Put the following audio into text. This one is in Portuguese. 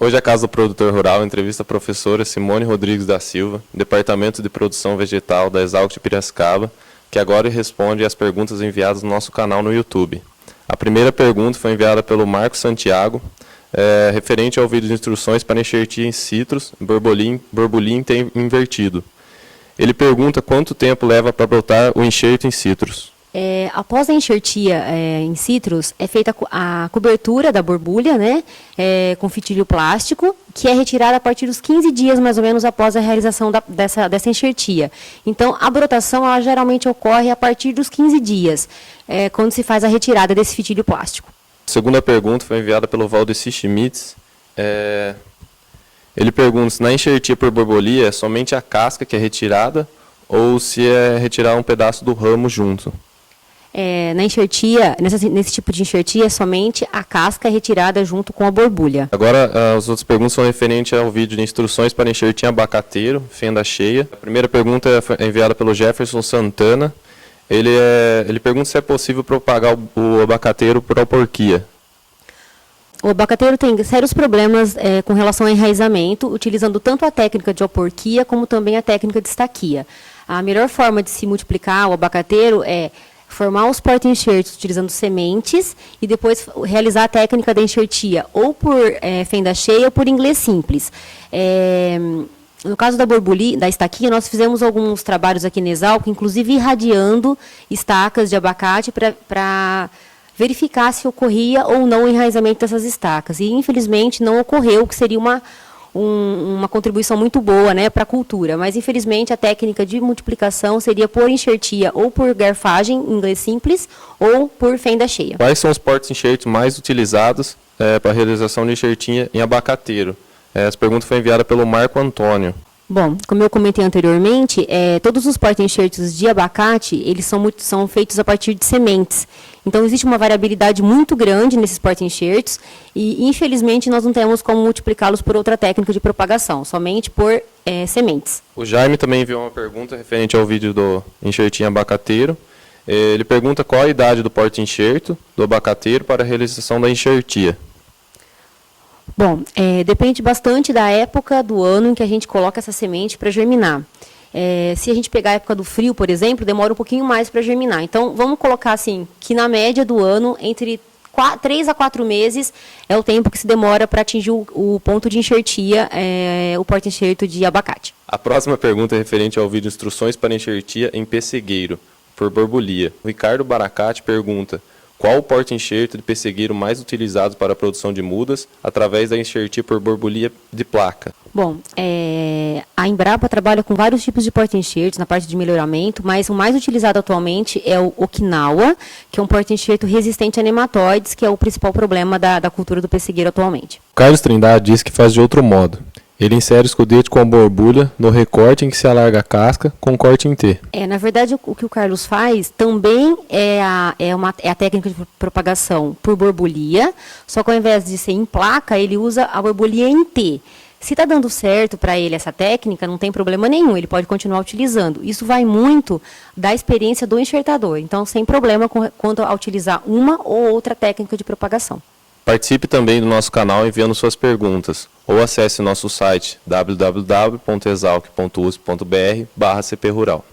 Hoje a Casa do Produtor Rural entrevista a professora Simone Rodrigues da Silva, Departamento de Produção Vegetal da Exalc de Piracicaba, que agora responde às perguntas enviadas no nosso canal no YouTube. A primeira pergunta foi enviada pelo Marcos Santiago, referente ao vídeo de instruções para enxertia em citros, borbolim invertido. Ele pergunta quanto tempo leva para brotar o enxerto em citros. Após a enxertia em citros, é feita a cobertura da borbulha, né, com fitilho plástico, que é retirada a partir dos 15 dias, mais ou menos, após a realização dessa enxertia. Então, a brotação, ela geralmente ocorre a partir dos 15 dias, quando se faz a retirada desse fitilho plástico. A segunda pergunta foi enviada pelo Valdeci Schmitz. Ele pergunta se na enxertia por borbolia é somente a casca que é retirada ou se é retirar um pedaço do ramo junto. Na enxertia, nesse tipo de enxertia, somente a casca é retirada junto com a borbulha. Agora, as outras perguntas são referentes ao vídeo de instruções para enxertia em abacateiro, fenda cheia. A primeira pergunta é enviada pelo Jefferson Santana. Ele pergunta se é possível propagar o abacateiro por alporquia. O abacateiro tem sérios problemas com relação ao enraizamento, utilizando tanto a técnica de alporquia como também a técnica de estaquia. A melhor forma de se multiplicar o abacateiro é formar os porta-enxertos utilizando sementes e depois realizar a técnica da enxertia ou por fenda cheia ou por inglês simples. No caso da estaquia, nós fizemos alguns trabalhos aqui na Exalc, inclusive irradiando estacas de abacate para verificar se ocorria ou não o enraizamento dessas estacas. E, infelizmente, não ocorreu, o que seria uma contribuição muito boa, né, para a cultura, mas infelizmente a técnica de multiplicação seria por enxertia ou por garfagem, em inglês simples, ou por fenda cheia. Quais são os porta-enxertos mais utilizados para a realização de enxertinha em abacateiro? Essa pergunta foi enviada pelo Marco Antônio. Bom, como eu comentei anteriormente, todos os porta-enxertos de abacate, eles são feitos a partir de sementes. Então, existe uma variabilidade muito grande nesses porta-enxertos e, infelizmente, nós não temos como multiplicá-los por outra técnica de propagação, somente por sementes. O Jaime também enviou uma pergunta referente ao vídeo do enxertinho abacateiro. Ele pergunta qual a idade do porta-enxerto do abacateiro para a realização da enxertia. Bom, depende bastante da época do ano em que a gente coloca essa semente para germinar. Se a gente pegar a época do frio, por exemplo, demora um pouquinho mais para germinar. Então, vamos colocar assim, que na média do ano, entre 3 a 4 meses, é o tempo que se demora para atingir o ponto de enxertia, o porta-enxerto de abacate. A próxima pergunta é referente ao vídeo Instruções para enxertia em pessegueiro, por borbolia. O Ricardo Baracate pergunta: qual o porta-enxerto de pessegueiro mais utilizado para a produção de mudas através da enxertia por borbolia de placa? Bom, a Embrapa trabalha com vários tipos de porta-enxertos na parte de melhoramento, mas o mais utilizado atualmente é o Okinawa, que é um porta-enxerto resistente a nematóides, que é o principal problema da cultura do pessegueiro atualmente. Carlos Trindade diz que faz de outro modo. Ele insere o escudete com a borbulha no recorte em que se alarga a casca com corte em T. Na verdade, o que o Carlos faz também é a técnica de propagação por borbulha, só que ao invés de ser em placa, ele usa a borbulha em T. Se está dando certo para ele essa técnica, não tem problema nenhum, ele pode continuar utilizando. Isso vai muito da experiência do enxertador, então sem problema quanto a utilizar uma ou outra técnica de propagação. Participe também do nosso canal enviando suas perguntas ou acesse nosso site www.exalc.usp.br/cprural.